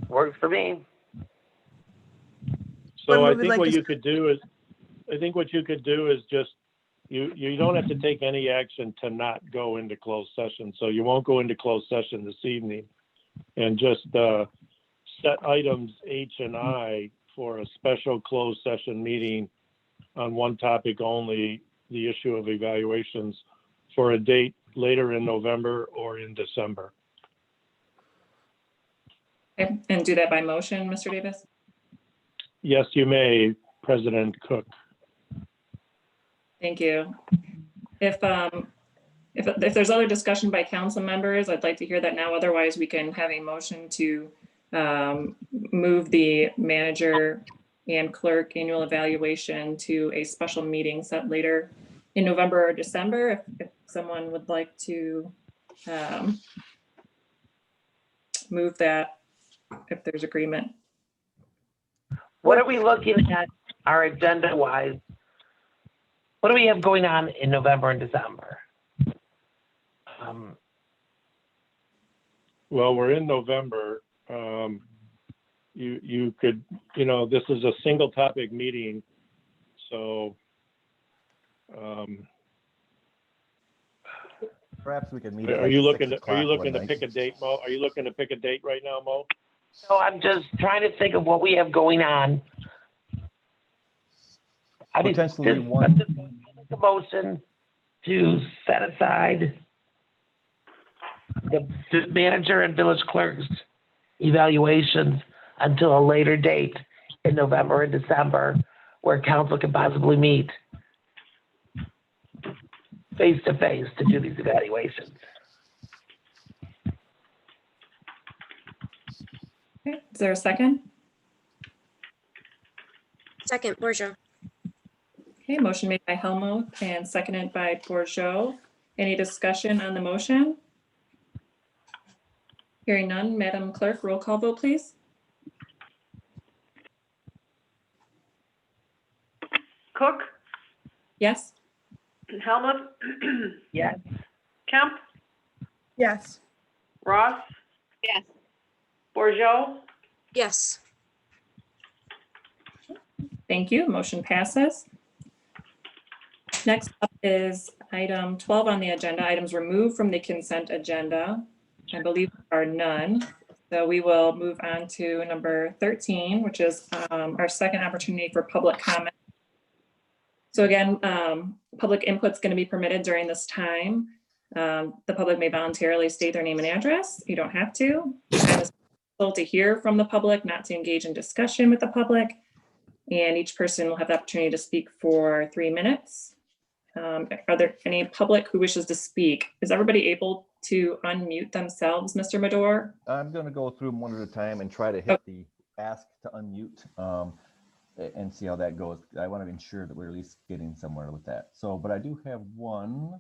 Works for me. So I think what you could do is just, you don't have to take any action to not go into closed session. So you won't go into closed session this evening, and just set items H and I for a special closed session meeting on one topic only, the issue of evaluations, for a date later in November or in December. Okay. And do that by motion, Mr. Davis? Yes, you may, President Cook. Thank you. If there's other discussion by council members, I'd like to hear that now. Otherwise, we can have a motion to move the manager and clerk annual evaluation to a special meeting set later in November or December. If someone would like to move that, if there's agreement. What are we looking at our agenda wise? What do we have going on in November and December? Well, we're in November. You could, this is a single topic meeting. So Perhaps we could meet. Are you looking to pick a date, Mo? Are you looking to pick a date right now, Mo? So I'm just trying to think of what we have going on. I mean, Potentially this- one. this- make a motion to set aside the manager and village clerk's evaluations until a later date in November and December, where council can possibly meet face to face to do these evaluations. Okay, is there a second? Second, Borjo. Okay, motion made by Helmut and seconded by Bourgeot. Any discussion on the motion? Hearing none, Madam Clerk, roll call vote, please. Cook, Yes? Helmut, Yes. Kemp, Yes. Ross, Yes. Borjo, Yes. Thank you. Motion passes. Next up is item 12 on the agenda, items removed from the consent agenda. I believe there are none. So we will move on to number 13, which is our second opportunity for public comment. So again, public input is going to be permitted during this time. The public may voluntarily state their name and address. You don't have to. To hear from the public, not to engage in discussion with the public. And each person will have the opportunity to speak for 3 minutes. Are there any public who wishes to speak? Is everybody able to unmute themselves, Mr. Madore? I'm going to go through them one at a time and try to hit the ask to unmute and see how that goes. I want to ensure that we're at least getting somewhere with that. So, but I do have one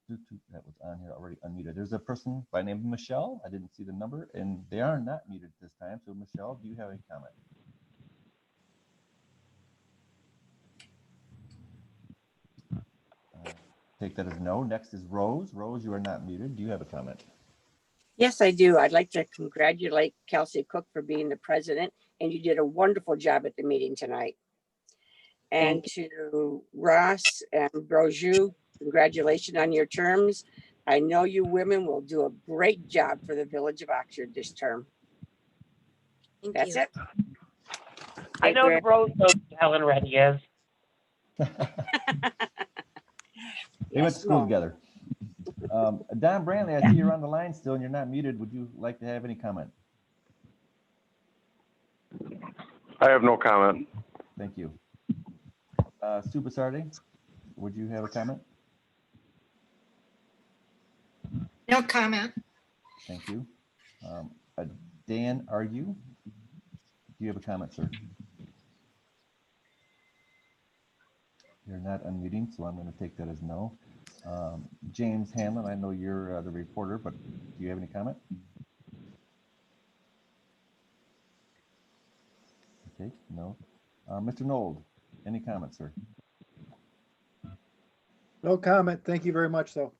that was on here already unmuted. There's a person by the name of Michelle. I didn't see the number and they are not muted this time. So Michelle, do you have any comment? Take that as no. Next is Rose. Rose, you are not muted. Do you have a comment? Yes, I do. I'd like to congratulate Kelsey Cook for being the president, and you did a wonderful job at the meeting tonight. And to Ross and Broju, congratulations on your terms. I know you women will do a great job for the village of Oxford this term. Thank That's you. it. I know the Rose knows who Helen Reddy is. They went to school together. Don Brantley, I see you're on the line still and you're not muted. Would you like to have any comment? I have no comment. Thank you. Sue Basardi, would you have a comment? No comment. Thank you. Dan, are you? Do you have a comment, sir? You're not unmuting, so I'm going to take that as no. James Hanlon, I know you're the reporter, but do you have any comment? Okay, no. Mr. Nold, any comments, sir? No comment. Thank you very much, though.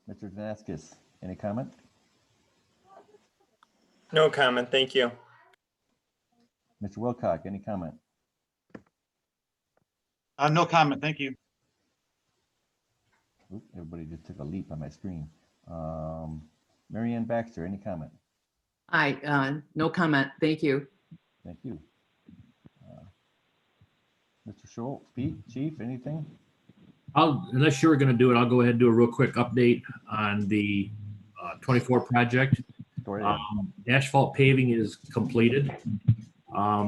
Mr. Danaskis, any comment? No comment. Thank you. Mr. Wilcock, any comment? No comment, thank you. Oop, everybody just took a leap on my screen. Marianne Baxter, any comment? No comment. Thank you. Thank you. Mr. Schultz, Pete, Chief, anything? Unless you're going to do it, I'll go ahead and do a real quick update on the 24 project. Asphalt paving is completed.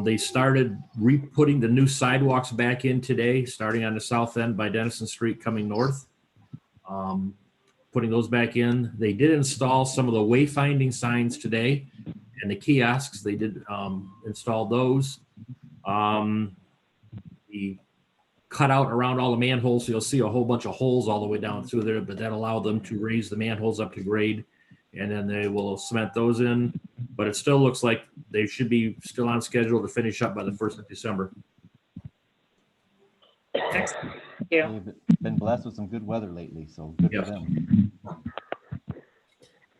They started re-putting the new sidewalks back in today, starting on the south end by Dennison Street coming north. Putting those back in. They did install some of the wayfinding signs today and the kiosks. They did install those. The cutout around all the manholes, so you'll see a whole bunch of holes all the way down through there, but that allowed them to raise the manholes up to grade, and then they will cement those in. But it still looks like they should be still on schedule to finish up by the 1st of December. Excellent. Thank you. They've been blessed with some good weather lately, so good for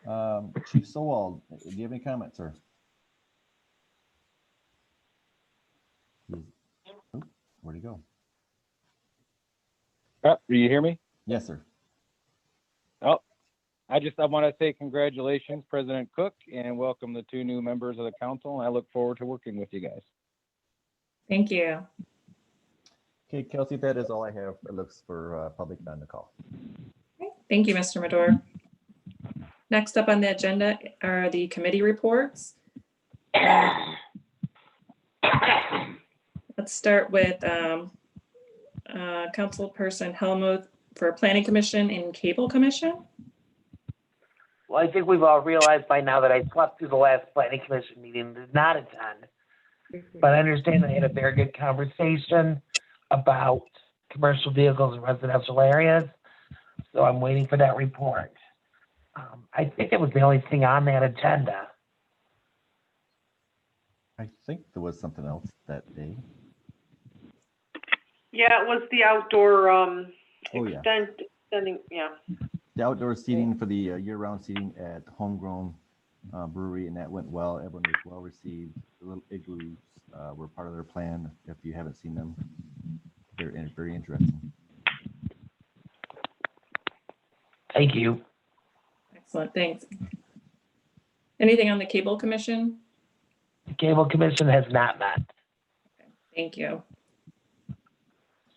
them. Chief Sowald, do you have any comments, sir? Oop, where'd he go? Do you hear me? Yes, sir. I want to say congratulations, President Cook, and welcome the 2 new members of the council. And I look forward to working with you guys. Thank you. Okay, Kelsey, that is all I have. It looks for public on the call. Thank you, Mr. Madore. Next up on the agenda are the committee reports. Let's start with Councilperson Helmuth for Planning Commission and Cable Commission. Well, I think we've all realized by now that I slept through the last planning commission meeting and did not attend. But I understand they had a very good conversation about commercial vehicles in residential areas. So I'm waiting for that report. I think it was the only thing on that agenda. I think there was something else that day. Yeah, it was the outdoor, Oh, yeah. extending, yeah. The outdoor seating for the year-round seating at Homegrown Brewery, and that went well. Everyone was well received. The little igloos were part of their plan. If you haven't seen them, they're very interesting. Thank you. Excellent, thanks. Anything on the Cable Commission? The Cable Commission has not met. Thank you.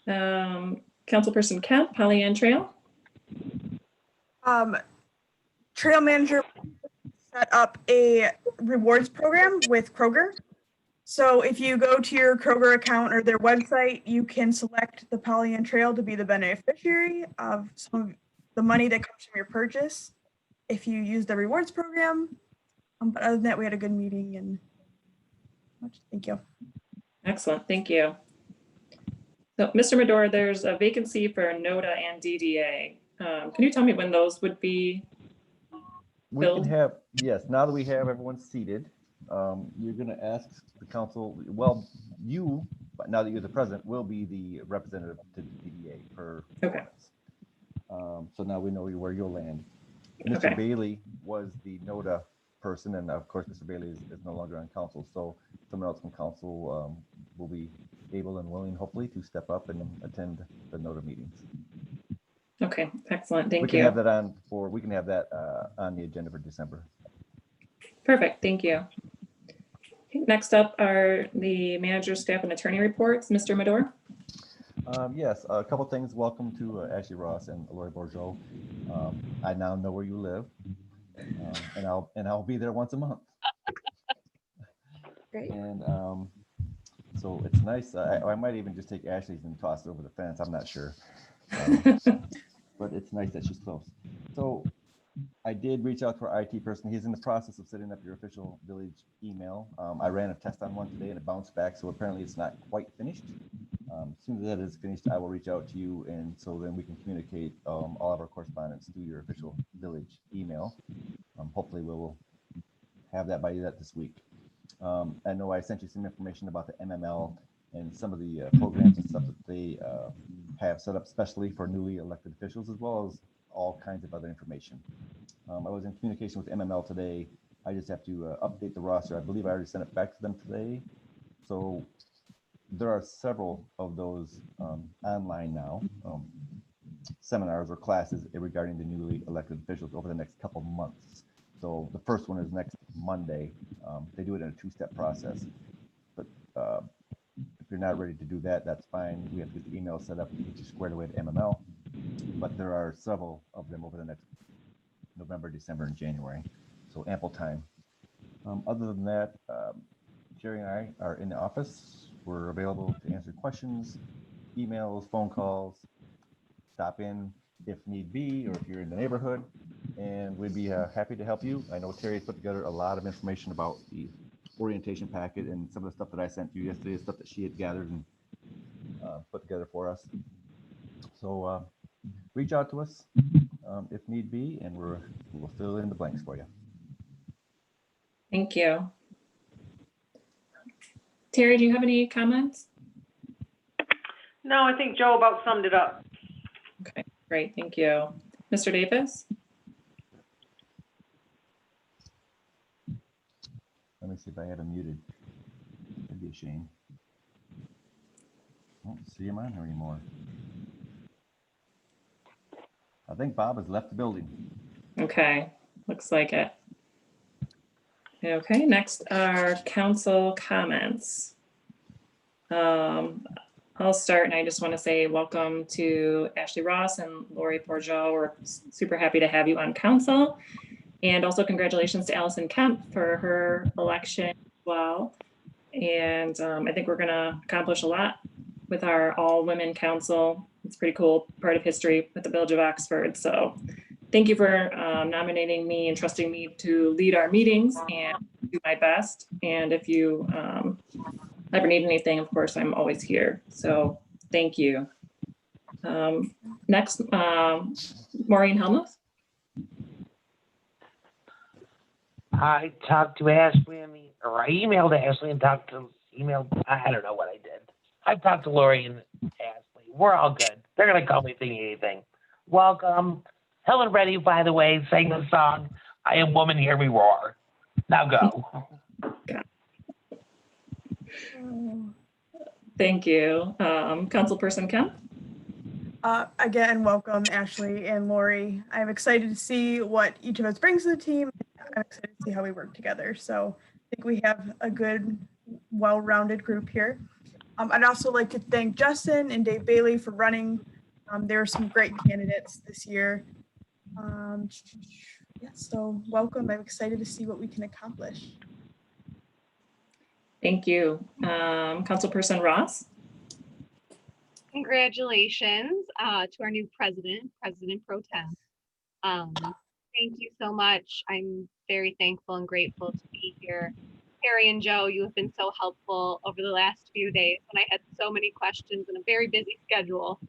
Councilperson Kemp, Pollyant Trail. Trail manager set up a rewards program with Kroger. So if you go to your Kroger account or their website, you can select the Pollyant Trail to be the beneficiary of some of the money that comes from your purchase if you use the rewards program. But other than that, we had a good meeting and thank you. Excellent, thank you. So, Mr. Madore, there's a vacancy for NODA and DDA. Can you tell me when those would be We filled? can have, yes, now that we have everyone seated, you're going to ask the council, well, you, but now that you're the president, will be the representative to the DDA per ordinance. So now we know where you'll land. Mr. Okay. Bailey was the NODA person, and of course, Mr. Bailey is no longer on council, so someone else from council will be able and willing, hopefully, to step up and attend the NODA meetings. Okay, excellent, thank We can you. have that on for, we can have that on the agenda for December. Perfect, thank you. Okay, next up are the manager, staff, and attorney reports. Mr. Madore? Yes, a couple things. Welcome to Ashley Ross and Lori Bourgeau. I now know where you live, and I'll be there once a month. Great. And so it's nice. I might even just take Ashley's and toss it over the fence. I'm not sure, but it's nice that she's close. So I did reach out to our IT person. He's in the process of setting up your official village email. I ran a test on one today and it bounced back, so apparently it's not quite finished. As soon as that is finished, I will reach out to you, and so then we can communicate all of our correspondence through your official village email. Hopefully we will have that by this week. I know I sent you some information about the MML and some of the programs and stuff that they have set up specially for newly elected officials, as well as all kinds of other information. I was in communication with MML today. I just have to update the roster. I believe I already sent it back to them today. So there are several of those online now, seminars or classes regarding the newly elected officials over the next couple months. So the first one is next Monday. They do it in a two-step process. But if you're not ready to do that, that's fine. We have to get the email set up and get you squared away to MML. But there are several of them over the next November, December, and January. So ample time. Other than that, Jerry and I are in the office. We're available to answer questions, emails, phone calls, stop in if need be, or if you're in the neighborhood, and we'd be happy to help you. I know Terry put together a lot of information about the orientation packet and some of the stuff that I sent you yesterday, stuff that she had gathered and put together for us. So reach out to us if need be, and we'll fill in the blanks for you. Thank you. Terry, do you have any comments? No, I think Joe about summed it up. Okay, great, thank you. Mr. Davis? Let me see if I have him muted. That'd be a shame. I don't see him on here anymore. I think Bob has left the building. Okay, looks like it. Okay, next are council comments. I'll start, and I just want to say welcome to Ashley Ross and Lori Bourgeau. We're super happy to have you on council. And also congratulations to Allison Kemp for her election as well. And I think we're going to accomplish a lot with our all-women council. It's pretty cool part of history with the Village of Oxford. So thank you for nominating me and trusting me to lead our meetings and do my best. And if you ever need anything, of course, I'm always here. So thank you. Next, Maureen Helmuth. I talked to Ashley or I emailed Ashley and I don't know what I did. I've talked to Lori and Ashley. We're all good. They're going to call me if they need anything. Welcome. Helen Reddy, by the way, sang the song, I Am Woman, Hear Me Roar. Now go. Thank you. Councilperson Kemp. Again, welcome Ashley and Lori. I'm excited to see what each of us brings to the team. I'm excited to see how we work together. So I think we have a good, well-rounded group here. I'd also like to thank Justin and Dave Bailey for running. There were some great candidates this year. Yeah, so welcome. I'm excited to see what we can accomplish. Thank you. Councilperson Ross. Congratulations to our new president, President Pro Tem. Thank you so much. I'm very thankful and grateful to be here. Harry and Joe, you have been so helpful over the last few days when I had so many questions and a very busy schedule.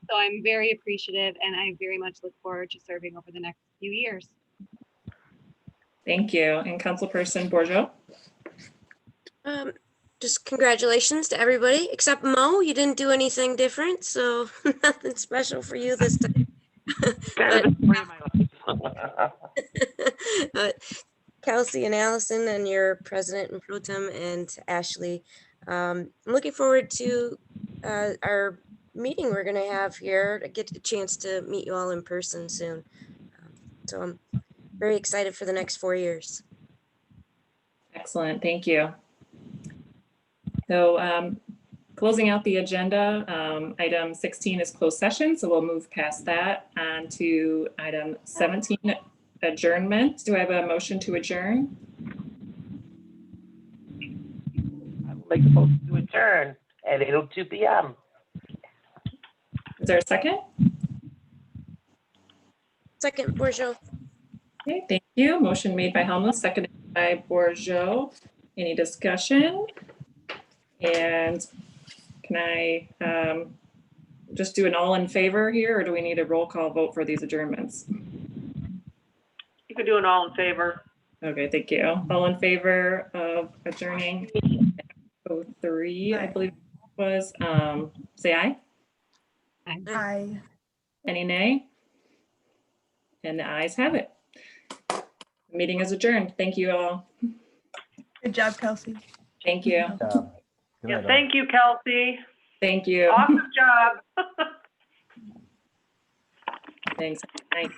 So I'm very appreciative and I very much look forward to serving over the next few years. Thank you. And Councilperson Bourgeau. Just congratulations to everybody except Mo. You didn't do anything different, so nothing special for you this time. But Kelsey and Allison and your president and pro tem and Ashley, I'm looking forward to our meeting we're going to have here. I get a chance to meet you all in person soon. So I'm very excited for the next 4 years. Excellent. Thank you. So closing out the agenda, item 16 is closed session. So we'll move past that on to item 17, adjournment. Do I have a motion to adjourn? I would like the motion to adjourn at 8:02 p.m. Is there a second? Second, Bourgeau. Okay, thank you. Motion made by Helmuth, seconded by Bourgeau. Any discussion? And can I just do an all in favor here, or do we need a roll call vote for these adjournments? You could do an all in favor. Okay, thank you. All in favor of adjourning 03, I believe it was, say aye. Aye. Any nay? And the ayes have it. The meeting is adjourned. Thank you all. Good job, Kelsey. Thank you. Yeah, thank you, Kelsey. Thank you. Awesome job. Thanks. Bye.